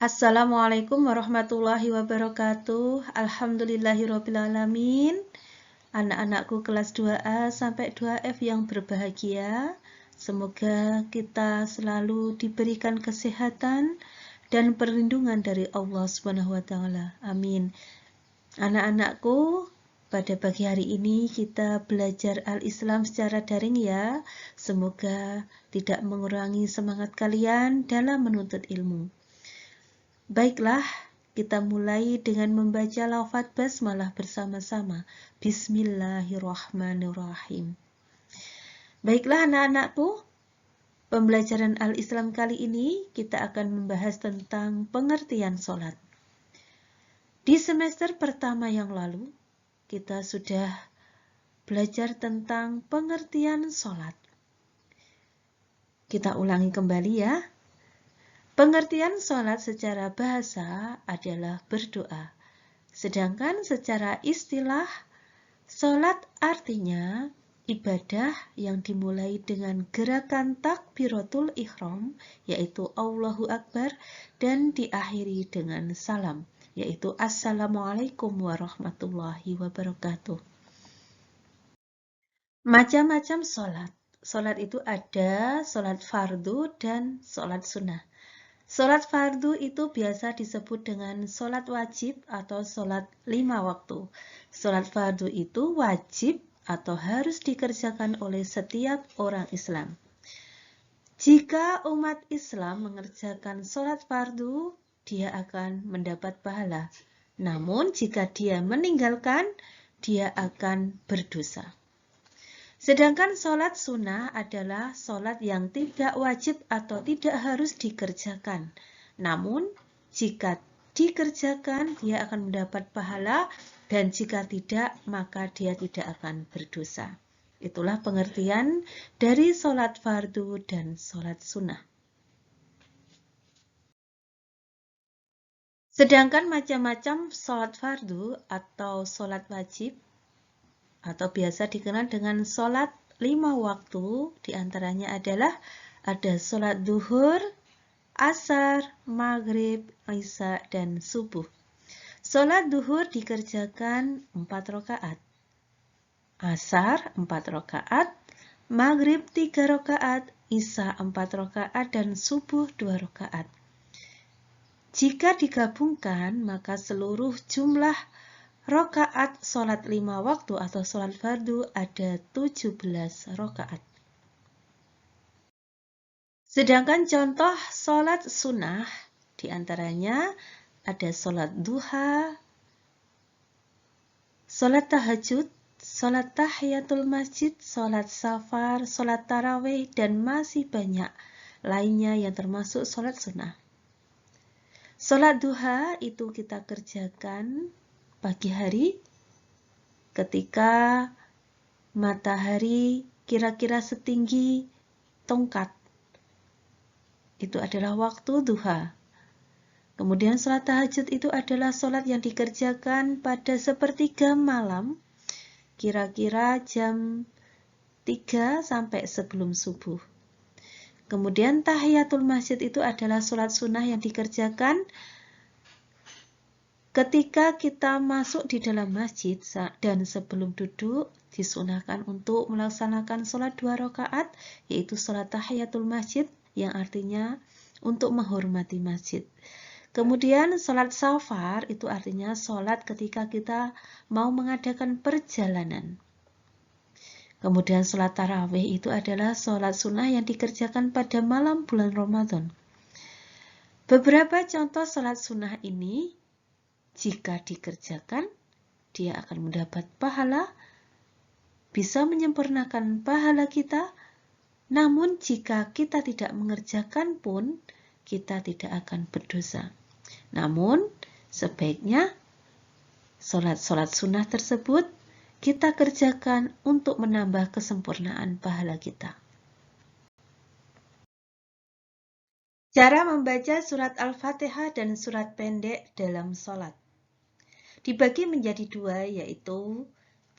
Assalamualaikum warahmatullahi wabarakatuh. Alhamdulillahirrabbilalamin. Anak-anakku kelas 2A sampai 2F yang berbahagia. Semoga kita selalu diberikan kesehatan dan perlindungan dari Allah SWT. Amin. Anak-anakku, pada pagi hari ini kita belajar Al-Islam secara daring ya. Semoga tidak mengurangi semangat kalian dalam menuntut ilmu. Baiklah, kita mulai dengan membaca lafaz basmalah bersama-sama. Bismillahirrahmanirrahim. Baiklah anak-anakku, pembelajaran Al-Islam kali ini kita akan membahas tentang pengertian sholat. Di semester pertama yang lalu, kita sudah belajar tentang pengertian sholat. Kita ulangi kembali ya. Pengertian sholat secara bahasa adalah berdoa. Sedangkan secara istilah, sholat artinya ibadah yang dimulai dengan gerakan takbiratul ihram, yaitu Allahu Akbar, dan diakhiri dengan salam, yaitu Assalamualaikum warahmatullahi wabarakatuh. Macam-macam sholat. Sholat itu ada sholat fardu dan sholat sunnah. Sholat fardu itu biasa disebut dengan sholat wajib atau sholat 5 waktu. Sholat fardu itu wajib atau harus dikerjakan oleh setiap orang Islam. Jika umat Islam mengerjakan sholat fardu, dia akan mendapat pahala. Namun jika dia meninggalkan, dia akan berdosa. Sedangkan sholat sunnah adalah sholat yang tidak wajib atau tidak harus dikerjakan. Namun, jika dikerjakan, dia akan mendapat pahala, dan jika tidak, maka dia tidak akan berdosa. Itulah pengertian dari sholat fardu dan sholat sunnah. Sedangkan macam-macam sholat fardu atau sholat wajib, atau biasa dikenal dengan sholat 5 waktu, diantaranya adalah ada sholat duhur, asar, maghrib, isya, dan subuh. Sholat duhur dikerjakan 4 rakaat, asar 4 rakaat, maghrib 3 rakaat, isya 4 rakaat, dan subuh 2 rakaat. Jika digabungkan, maka seluruh jumlah rakaat sholat 5 waktu atau sholat fardu ada 17 rakaat. Sedangkan contoh sholat sunnah diantaranya ada sholat duha, sholat tahajud, sholat tahiyatul masjid, sholat safar, sholat tarawih, dan masih banyak lainnya yang termasuk sholat sunnah. Sholat duha itu kita kerjakan pagi hari ketika matahari kira-kira setinggi tongkat. Itu adalah waktu duha. Kemudian sholat tahajud itu adalah sholat yang dikerjakan pada sepertiga malam, kira-kira jam 3 sampai sebelum subuh. Kemudian tahiyatul masjid itu adalah sholat sunnah yang dikerjakan ketika kita masuk di dalam masjid dan sebelum duduk disunahkan untuk melaksanakan sholat 2 rakaat, yaitu sholat tahiyatul masjid yang artinya untuk menghormati masjid. Kemudian sholat safar itu artinya sholat ketika kita mau mengadakan perjalanan. Kemudian sholat tarawih itu adalah sholat sunnah yang dikerjakan pada malam bulan Ramadan. Beberapa contoh sholat sunnah ini jika dikerjakan, dia akan mendapat pahala, bisa menyempurnakan pahala kita. Namun jika kita tidak mengerjakan pun, kita tidak akan berdosa. Namun sebaiknya sholat-sholat sunnah tersebut kita kerjakan untuk menambah kesempurnaan pahala kita. Cara membaca surat Al-Fatihah dan surat pendek dalam sholat dibagi menjadi 2, yaitu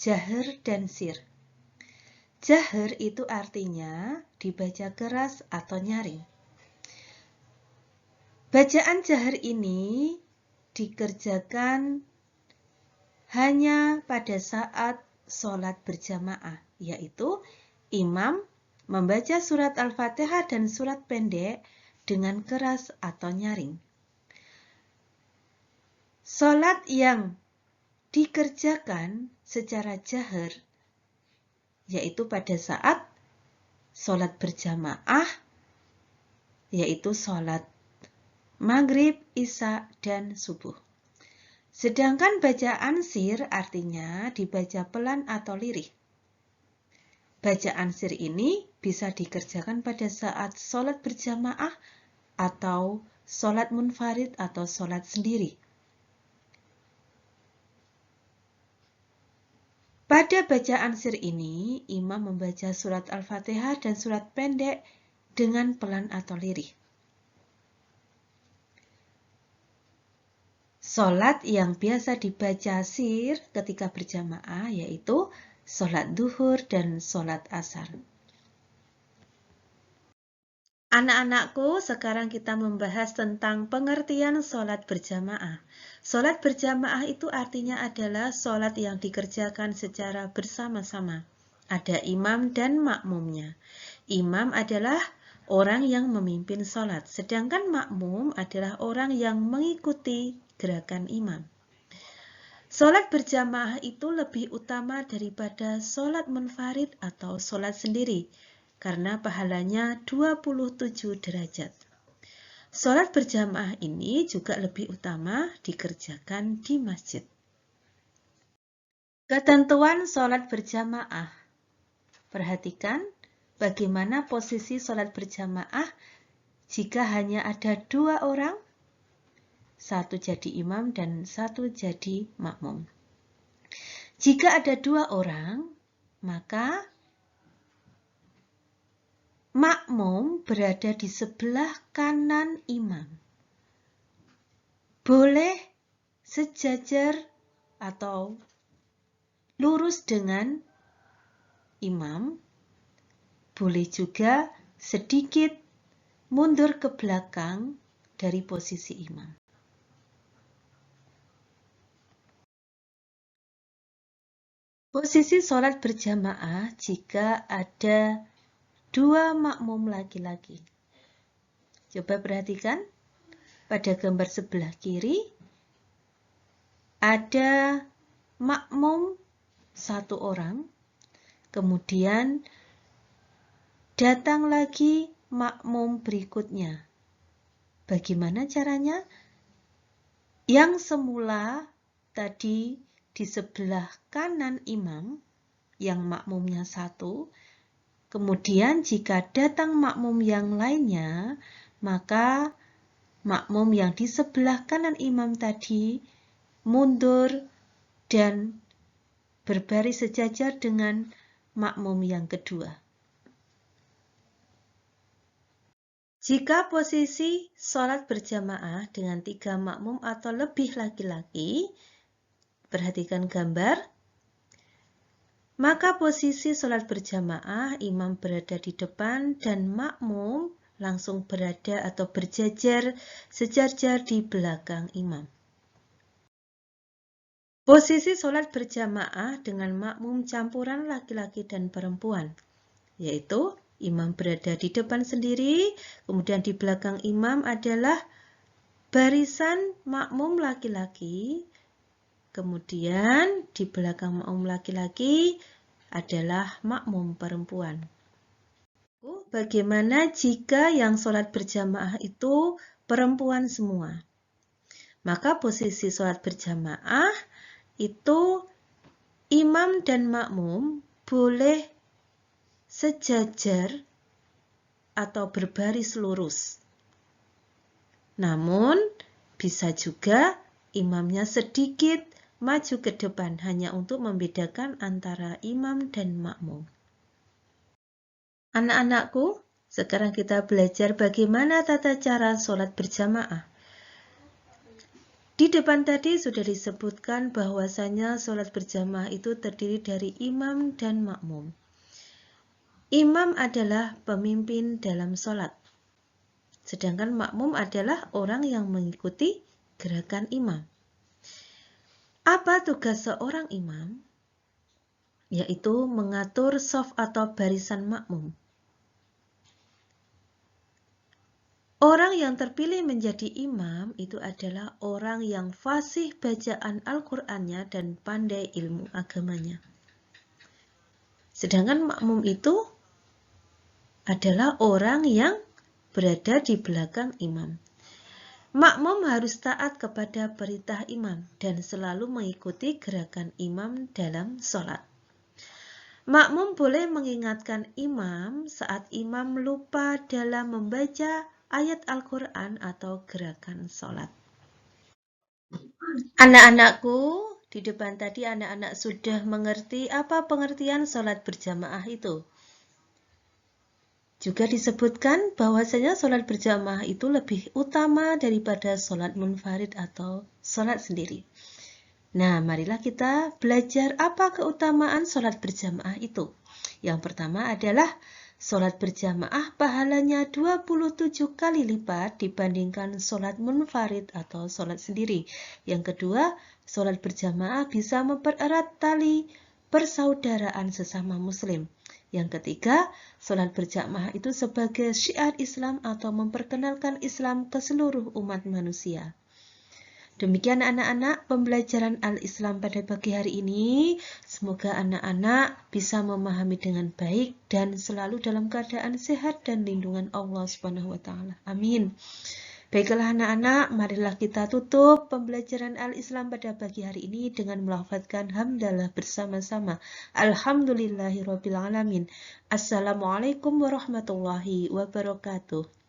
jahar dan sir. Jahar itu artinya dibaca keras atau nyaring. Bacaan jahar ini dikerjakan hanya pada saat sholat berjamaah, yaitu imam membaca surat Al-Fatihah dan surat pendek dengan keras atau nyaring. Sholat yang dikerjakan secara jahar, yaitu pada saat sholat berjamaah, yaitu sholat maghrib, isya, dan subuh. Sedangkan bacaan sir artinya dibaca pelan atau lirih. Bacaan sir ini bisa dikerjakan pada saat sholat berjamaah atau sholat munfarid atau sholat sendiri. Pada bacaan sir ini, imam membaca surat Al-Fatihah dan surat pendek dengan pelan atau lirih. Sholat yang biasa dibaca sir ketika berjamaah yaitu sholat duhur dan sholat asar. Anak-anakku, sekarang kita membahas tentang pengertian sholat berjamaah. Sholat berjamaah itu artinya adalah sholat yang dikerjakan secara bersama-sama. Ada imam dan makmumnya. Imam adalah orang yang memimpin sholat, sedangkan makmum adalah orang yang mengikuti gerakan imam. Sholat berjamaah itu lebih utama daripada sholat munfarid atau sholat sendiri, karena pahalanya 27 derajat. Sholat berjamaah ini juga lebih utama dikerjakan di masjid. Ketentuan sholat berjamaah. Perhatikan bagaimana posisi sholat berjamaah jika hanya ada 2 orang, 1 jadi imam dan 1 jadi makmum. Jika ada 2 orang, maka makmum berada di sebelah kanan imam. Boleh sejajar atau lurus dengan imam, boleh juga sedikit mundur ke belakang dari posisi imam. Posisi sholat berjamaah jika ada 2 makmum laki-laki. Coba perhatikan pada gambar sebelah kiri ada makmum 1 orang, kemudian datang lagi makmum berikutnya. Bagaimana caranya? Yang semula tadi di sebelah kanan imam, yang makmumnya 1, kemudian jika datang makmum yang lainnya, maka makmum yang di sebelah kanan imam tadi mundur dan berbaris sejajar dengan makmum yang kedua. Jika posisi sholat berjamaah dengan 3 makmum atau lebih laki-laki, perhatikan gambar, maka posisi sholat berjamaah imam berada di depan dan makmum langsung berada atau berjajar sejajar di belakang imam. Posisi sholat berjamaah dengan makmum campuran laki-laki dan perempuan, yaitu imam berada di depan sendiri, kemudian di belakang imam adalah barisan makmum laki-laki, kemudian di belakang makmum laki-laki adalah makmum perempuan. Bagaimana jika yang sholat berjamaah itu perempuan semua? Maka posisi sholat berjamaah itu imam dan makmum boleh sejajar atau berbaris lurus. Namun bisa juga imamnya sedikit maju ke depan hanya untuk membedakan antara imam dan makmum. Anak-anakku, sekarang kita belajar bagaimana tata cara sholat berjamaah. Di depan tadi sudah disebutkan bahwasanya sholat berjamaah itu terdiri dari imam dan makmum. Imam adalah pemimpin dalam sholat. Sedangkan makmum adalah orang yang mengikuti gerakan imam. Apa tugas seorang imam? Yaitu mengatur shaf atau barisan makmum. Orang yang terpilih menjadi imam itu adalah orang yang fasih bacaan Al-Qur'annya dan pandai ilmu agamanya. Sedangkan makmum itu adalah orang yang berada di belakang imam. Makmum harus taat kepada perintah imam dan selalu mengikuti gerakan imam dalam sholat. Makmum boleh mengingatkan imam saat imam lupa dalam membaca ayat Al-Quran atau gerakan sholat. Anak-anakku, di depan tadi anak-anak sudah mengerti apa pengertian sholat berjamaah itu. Juga disebutkan bahwasanya sholat berjamaah itu lebih utama daripada sholat munfarid atau sholat sendiri. Nah, marilah kita belajar apa keutamaan sholat berjamaah itu. Yang pertama adalah sholat berjamaah pahalanya 27 kali lipat dibandingkan sholat munfarid atau sholat sendiri. Yang kedua, sholat berjamaah bisa mempererat tali persaudaraan sesama muslim. Yang ketiga, sholat berjamaah itu sebagai syiar Islam atau memperkenalkan Islam ke seluruh umat manusia. Demikian anak-anak pembelajaran Al-Islam pada pagi hari ini. Semoga anak-anak bisa memahami dengan baik dan selalu dalam keadaan sehat dan lindungan Allah Subhanahu wa taala. Amin. Baiklah anak-anak, marilah kita tutup pembelajaran Al-Islam pada pagi hari ini dengan melafadzkan hamdalah bersama-sama. Alhamdulillahirabbil alamin. Assalamualaikum warahmatullahi wabarakatuh.